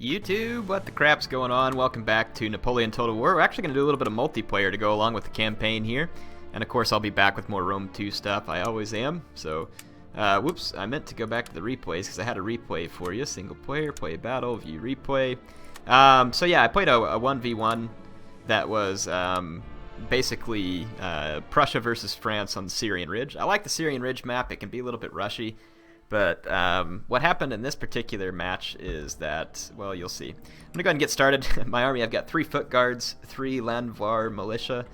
YouTube, what the crap's going on? Welcome back to Napoleon Total War. We're actually going to do a little bit of multiplayer to go along with the campaign here. And of course I'll be back with more Rome 2 stuff. I always am. So, whoops, I meant to go back to the replays because I had a replay for you. Single player, play battle, view replay. So yeah, I played a 1v1 that was basically Prussia versus France on the Syrian Ridge. I like the Syrian Ridge map. It can be a little bit rushy. But what happened in this particular match is that, well, you'll see. I'm going to go ahead and get started. My army, I've got 3 foot guards, 3 Landwehr militia,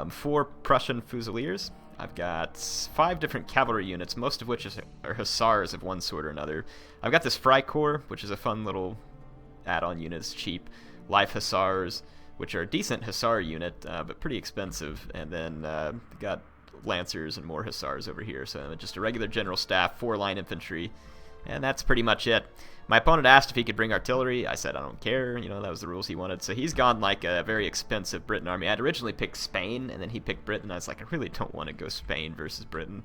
4 Prussian fusiliers. I've got 5 different cavalry units, most of which are hussars of one sort or another. I've got this Freikorps, which is a fun little add-on unit. It's cheap. Life hussars, which are a decent hussar unit, but pretty expensive. And then got lancers and more hussars over here, so just a regular general staff, 4 line infantry, and that's pretty much it. My opponent asked if he could bring artillery. I said I don't care, you know, that was the rules he wanted. So he's gone like a very expensive Britain army. I'd originally picked Spain, and then he picked Britain. I was like, I really don't want to go Spain versus Britain.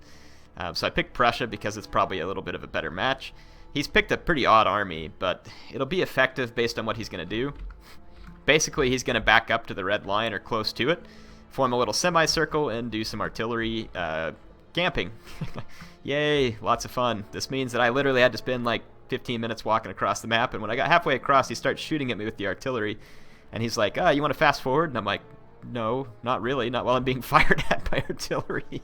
So I picked Prussia because it's probably a little bit of a better match. He's picked a pretty odd army, but it'll be effective based on what he's going to do. Basically, he's going to back up to the red line or close to it, form a little semicircle, and do some artillery camping. Yay, lots of fun. This means that I literally had to spend like 15 minutes walking across the map, and when I got halfway across, he starts shooting at me with the artillery, and he's like, you want to fast forward? And I'm like, no, not really, not while I'm being fired at by artillery.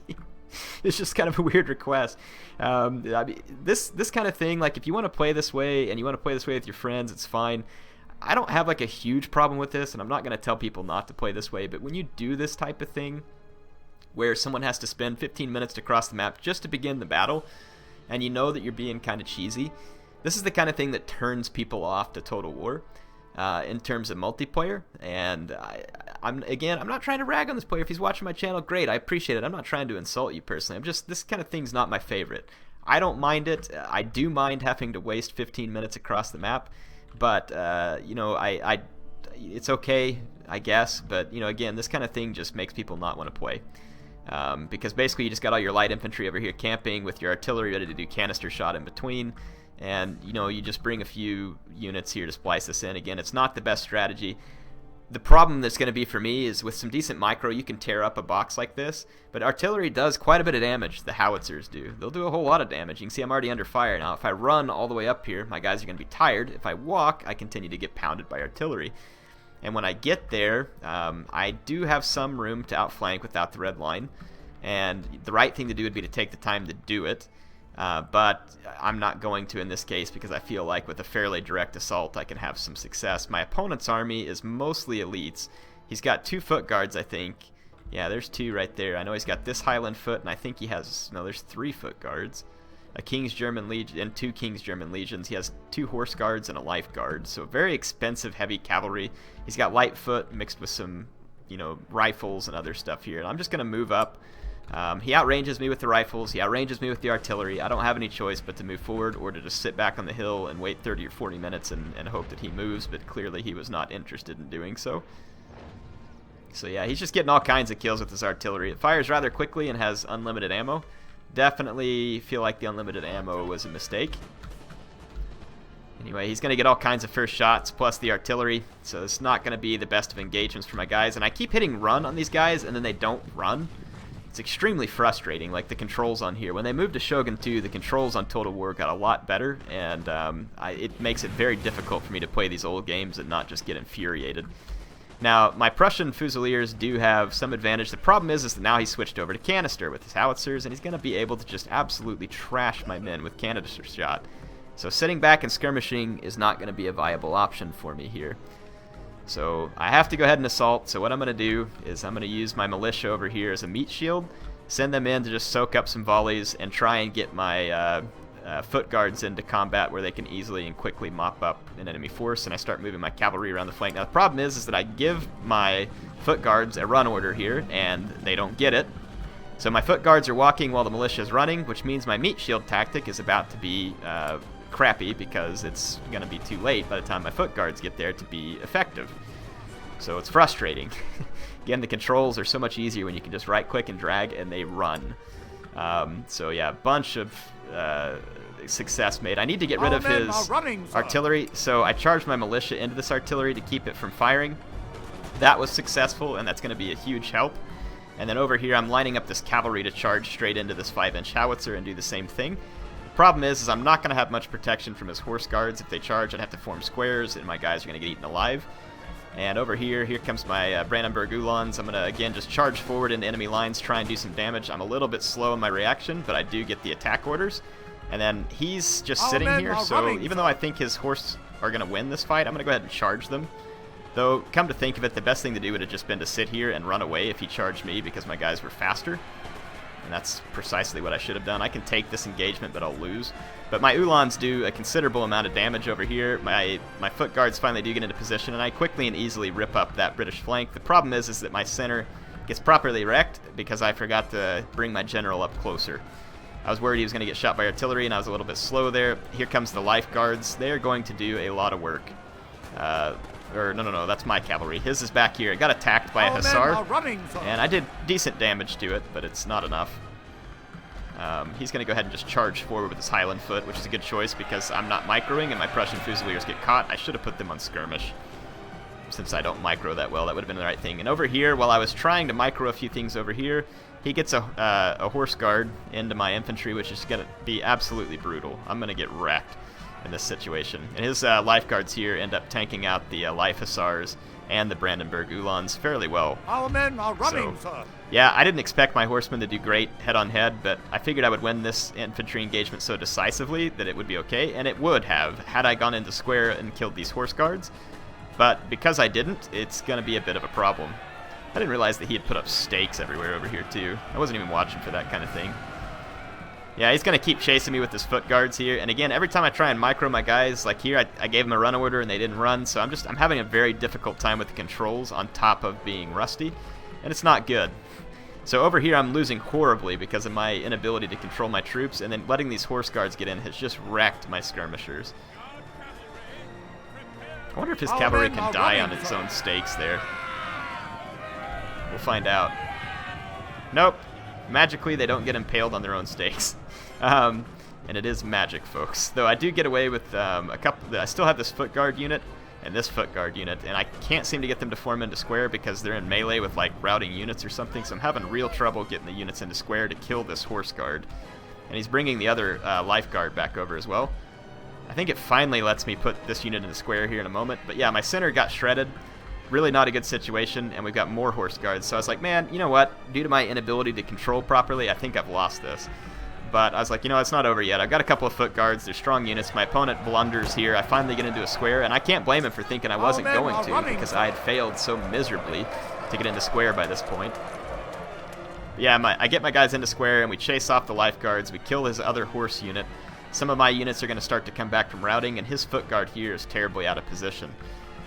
It's just kind of a weird request. I mean, this kind of thing, like if you want to play this way, and you want to play this way with your friends, it's fine. I don't have like a huge problem with this, and I'm not going to tell people not to play this way, but when you do this type of thing where someone has to spend 15 minutes to cross the map just to begin the battle, and you know that you're being kind of cheesy, this is the kind of thing that turns people off to Total War in terms of multiplayer. And I'm not trying to rag on this player. If he's watching my channel, great, I appreciate it. I'm not trying to insult you personally. this kind of thing's not my favorite. I don't mind it. I do mind having to waste 15 minutes across the map. But, you know, it's okay, I guess. But, you know, again, this kind of thing just makes people not want to play. Because basically you just got all your light infantry over here camping with your artillery ready to do canister shot in between. And, you know, you just bring a few units here to splice this in. Again, it's not the best strategy. The problem that's going to be for me is with some decent micro, you can tear up a box like this. But artillery does quite a bit of damage, the howitzers do. They'll do a whole lot of damage. You can see I'm already under fire now. If I run all the way up here, my guys are going to be tired. If I walk, I continue to get pounded by artillery. And when I get there, I do have some room to outflank without the red line. And the right thing to do would be to take the time to do it. But I'm not going to in this case because I feel like with a fairly direct assault I can have some success. My opponent's army is mostly elites. He's got 2 foot guards, I think. Yeah, there's 2 right there. I know he's got this Highland foot, and I think he has, no, there's 3 foot guards. A King's German Legion and 2 King's German Legions. He has 2 horse guards and a life guard. So very expensive heavy cavalry. He's got light foot mixed with some, you know, rifles and other stuff here. And I'm just going to move up. He outranges me with the rifles, he outranges me with the artillery. I don't have any choice but to move forward or to just sit back on the hill and wait 30 or 40 minutes and hope that he moves, but clearly he was not interested in doing so. So yeah, he's just getting all kinds of kills with his artillery. It fires rather quickly and has unlimited ammo. Definitely feel like the unlimited ammo was a mistake. Anyway, he's going to get all kinds of first shots plus the artillery, so it's not going to be the best of engagements for my guys. And I keep hitting run on these guys and then they don't run. It's extremely frustrating, like the controls on here. When they moved to Shogun 2, the controls on Total War got a lot better, and it makes it very difficult for me to play these old games and not just get infuriated. Now, my Prussian Fusiliers do have some advantage. The problem is that now he's switched over to canister with his howitzers, and he's going to be able to just absolutely trash my men with canister shot. So sitting back and skirmishing is not going to be a viable option for me here. So I have to go ahead and assault. So what I'm going to do is I'm going to use my militia over here as a meat shield, send them in to just soak up some volleys, and try and get my foot guards into combat where they can easily and quickly mop up an enemy force, and I start moving my cavalry around the flank. Now the problem is that I give my foot guards a run order here, and they don't get it. So my foot guards are walking while the militia is running, which means my meat shield tactic is about to be crappy because it's going to be too late by the time my foot guards get there to be effective. So it's frustrating. Again, the controls are so much easier when you can just right click and drag and they run. So yeah, a bunch of success made. I need to get rid of his artillery, so I charged my militia into this artillery to keep it from firing. That was successful, and that's going to be a huge help. And then over here, I'm lining up this cavalry to charge straight into this 5-inch howitzer and do the same thing. The problem is I'm not going to have much protection from his horse guards. If they charge, I'd have to form squares, and my guys are going to get eaten alive. And over here comes my Brandenburg Uhlans. I'm going to, again, just charge forward into enemy lines, try and do some damage. I'm a little bit slow in my reaction, but I do get the attack orders. And then he's just sitting here, so even though I think his horse are going to win this fight, I'm going to go ahead and charge them. Though, come to think of it, the best thing to do would have just been to sit here and run away if he charged me because my guys were faster. And that's precisely what I should have done. I can take this engagement, but I'll lose. But my Uhlans do a considerable amount of damage over here. My foot guards finally do get into position, and I quickly and easily rip up that British flank. The problem is that my center gets properly wrecked because I forgot to bring my general up closer. I was worried he was going to get shot by artillery, and I was a little bit slow there. Here comes the life guards. They are going to do a lot of work. No, that's my cavalry. His is back here. It got attacked by a hussar, and I did decent damage to it, but it's not enough. He's going to go ahead and just charge forward with his Highland foot, which is a good choice because I'm not microing and my Prussian Fusiliers get caught. I should have put them on skirmish. Since I don't micro that well, that would have been the right thing. And over here, while I was trying to micro a few things over here, he gets a horse guard into my infantry, which is going to be absolutely brutal. I'm going to get wrecked in this situation. And his life guards here end up tanking out the life hussars and the Brandenburg Uhlans fairly well. Our men are running, sir. Yeah, I didn't expect my horsemen to do great head-on-head, but I figured I would win this infantry engagement so decisively that it would be okay, and it would have had I gone into square and killed these horse guards. But because I didn't, it's going to be a bit of a problem. I didn't realize that he had put up stakes everywhere over here, too. I wasn't even watching for that kind of thing. Yeah, he's going to keep chasing me with his foot guards here. And again, every time I try and micro my guys, like here, I gave them a run order and they didn't run. So I'm having a very difficult time with the controls on top of being rusty. And it's not good. So over here, I'm losing horribly because of my inability to control my troops. And then letting these horse guards get in has just wrecked my skirmishers. I wonder if his cavalry can die on its own stakes there. We'll find out. Nope. Magically, they don't get impaled on their own stakes. And it is magic, folks. Though I do get away with a couple. I still have this foot guard unit and this foot guard unit, and I can't seem to get them to form into square because they're in melee with like routing units or something. So I'm having real trouble getting the units into square to kill this horse guard. And he's bringing the other life guard back over as well. I think it finally lets me put this unit into square here in a moment. But yeah, my center got shredded. Really not a good situation, and we've got more horse guards. So I was like, man, you know what? Due to my inability to control properly, I think I've lost this. But I was like, you know, it's not over yet. I've got a couple of foot guards. They're strong units. My opponent blunders here. I finally get into a square, and I can't blame him for thinking I wasn't going to because I had failed so miserably to get into square by this point. But yeah, I get my guys into square, and we chase off the life guards. We kill his other horse unit. Some of my units are going to start to come back from routing, and his foot guard here is terribly out of position.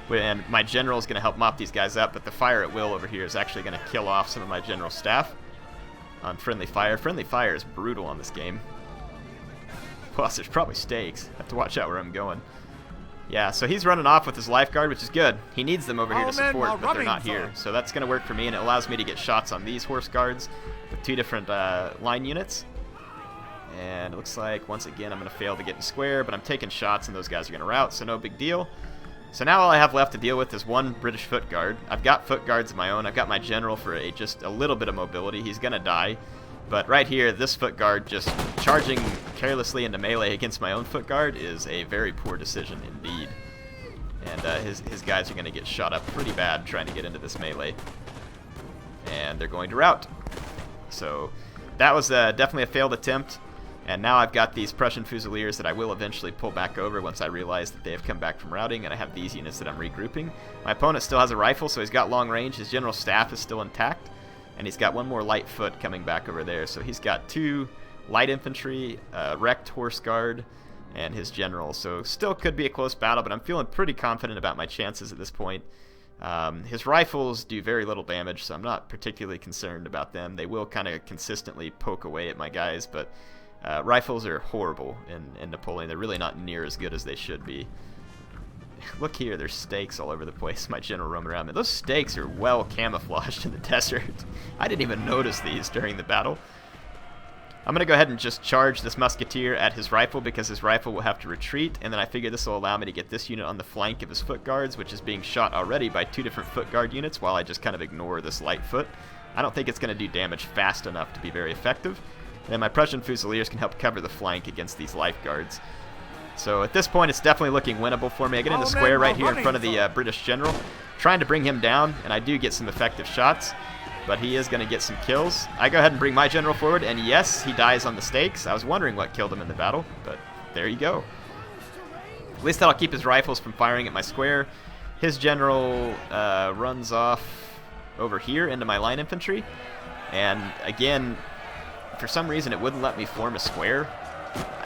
And my general is going to help mop these guys up, but the fire at will over here is actually going to kill off some of my general staff on friendly fire. Friendly fire is brutal on this game. Plus, there's probably stakes. I have to watch out where I'm going. Yeah, so he's running off with his life guard, which is good. He needs them over here to support, but they're not here. So that's going to work for me, and it allows me to get shots on these horse guards with two different line units. And it looks like, once again, I'm going to fail to get in square, but I'm taking shots, and those guys are going to rout, so no big deal. So now all I have left to deal with is one British foot guard. I've got foot guards of my own. I've got my general for just a little bit of mobility. He's going to die. But right here, this foot guard just charging carelessly into melee against my own foot guard is a very poor decision indeed. And his guys are going to get shot up pretty bad trying to get into this melee. And they're going to rout. So that was definitely a failed attempt. And now I've got these Prussian Fusiliers that I will eventually pull back over once I realize that they have come back from routing, and I have these units that I'm regrouping. My opponent still has a rifle, so he's got long range. His general staff is still intact, and he's got one more light foot coming back over there. So he's got two light infantry, wrecked horse guard, and his general. So still could be a close battle, but I'm feeling pretty confident about my chances at this point. His rifles do very little damage, so I'm not particularly concerned about them. They will kind of consistently poke away at my guys, but rifles are horrible in Napoleon. They're really not near as good as they should be. Look here, there's stakes all over the place. My general roaming around. Those stakes are well camouflaged in the desert. I didn't even notice these during the battle. I'm going to go ahead and just charge this musketeer at his rifle because his rifle will have to retreat, and then I figure this will allow me to get this unit on the flank of his foot guards, which is being shot already by 2 different foot guard units while I just kind of ignore this light foot. I don't think it's going to do damage fast enough to be very effective. And then my Prussian Fusiliers can help cover the flank against these life guards. So at this point, it's definitely looking winnable for me. I get in the square right here in front of the British general, trying to bring him down, and I do get some effective shots. But he is going to get some kills. I go ahead and bring my general forward, and yes, he dies on the stakes. I was wondering what killed him in the battle, but there you go. At least that'll keep his rifles from firing at my square. His general runs off over here into my line infantry, and again, for some reason, it wouldn't let me form a square.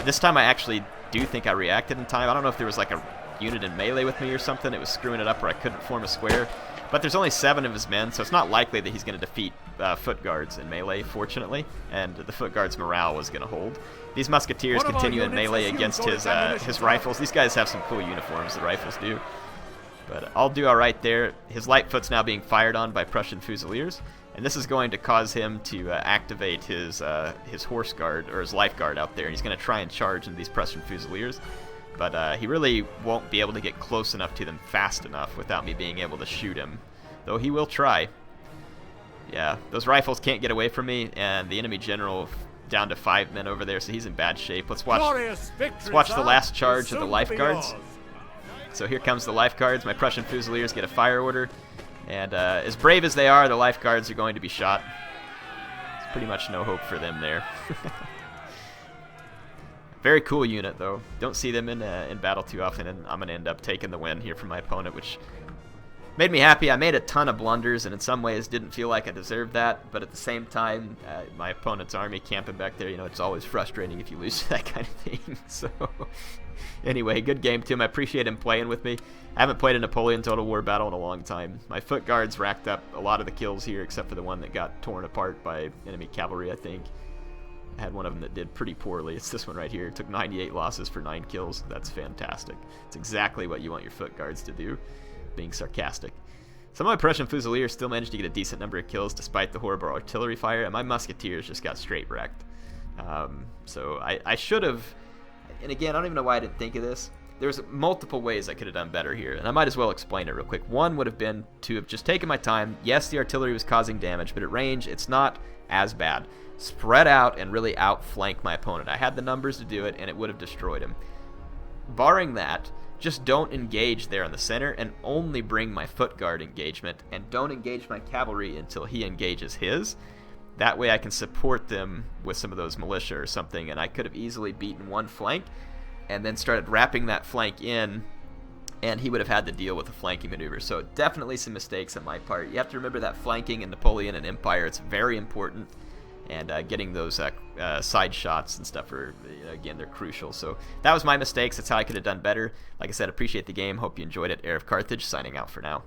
This time I actually do think I reacted in time. I don't know if there was like a unit in melee with me or something. It was screwing it up where I couldn't form a square. But there's only 7 of his men, so it's not likely that he's going to defeat foot guards in melee, fortunately, and the foot guards' morale was going to hold. These musketeers continue in melee against his rifles. These guys have some cool uniforms, the rifles do. But I'll do all right there. His light foot's now being fired on by Prussian Fusiliers, and this is going to cause him to activate his horse guard, or his life guard out there, and he's going to try and charge into these Prussian Fusiliers. But he really won't be able to get close enough to them fast enough without me being able to shoot him. Though he will try. Yeah, those rifles can't get away from me, and the enemy general down to 5 men over there, so he's in bad shape. Let's watch the last charge of the life guards. So here comes the life guards. My Prussian Fusiliers get a fire order. And as brave as they are, the life guards are going to be shot. There's pretty much no hope for them there. Very cool unit, though. Don't see them in battle too often, and I'm going to end up taking the win here from my opponent, which made me happy. I made a ton of blunders, and in some ways didn't feel like I deserved that, but at the same time, my opponent's army camping back there, you know, it's always frustrating if you lose that kind of thing. So anyway, good game to him. I appreciate him playing with me. I haven't played a Napoleon Total War battle in a long time. My foot guards racked up a lot of the kills here, except for the one that got torn apart by enemy cavalry, I think. I had one of them that did pretty poorly. It's this one right here. It took 98 losses for 9 kills. That's fantastic. It's exactly what you want your foot guards to do, being sarcastic. Some of my Prussian Fusiliers still managed to get a decent number of kills despite the horrible artillery fire, and my musketeers just got straight wrecked. So I should have, and again, I don't even know why I didn't think of this. There's multiple ways I could have done better here, and I might as well explain it real quick. One would have been to have just taken my time. Yes, the artillery was causing damage, but at range, it's not as bad. Spread out and really outflank my opponent. I had the numbers to do it, and it would have destroyed him. Barring that, just don't engage there in the center, and only bring my foot guard engagement, and don't engage my cavalry until he engages his. That way I can support them with some of those militia or something, and I could have easily beaten one flank, and then started wrapping that flank in, and he would have had to deal with a flanking maneuver. So definitely some mistakes on my part. You have to remember that flanking in Napoleon and Empire, it's very important. And getting those side shots and stuff are, again, they're crucial. So that was my mistakes. That's how I could have done better. Like I said, appreciate the game. Hope you enjoyed it. HeirofCarthage signing out for now.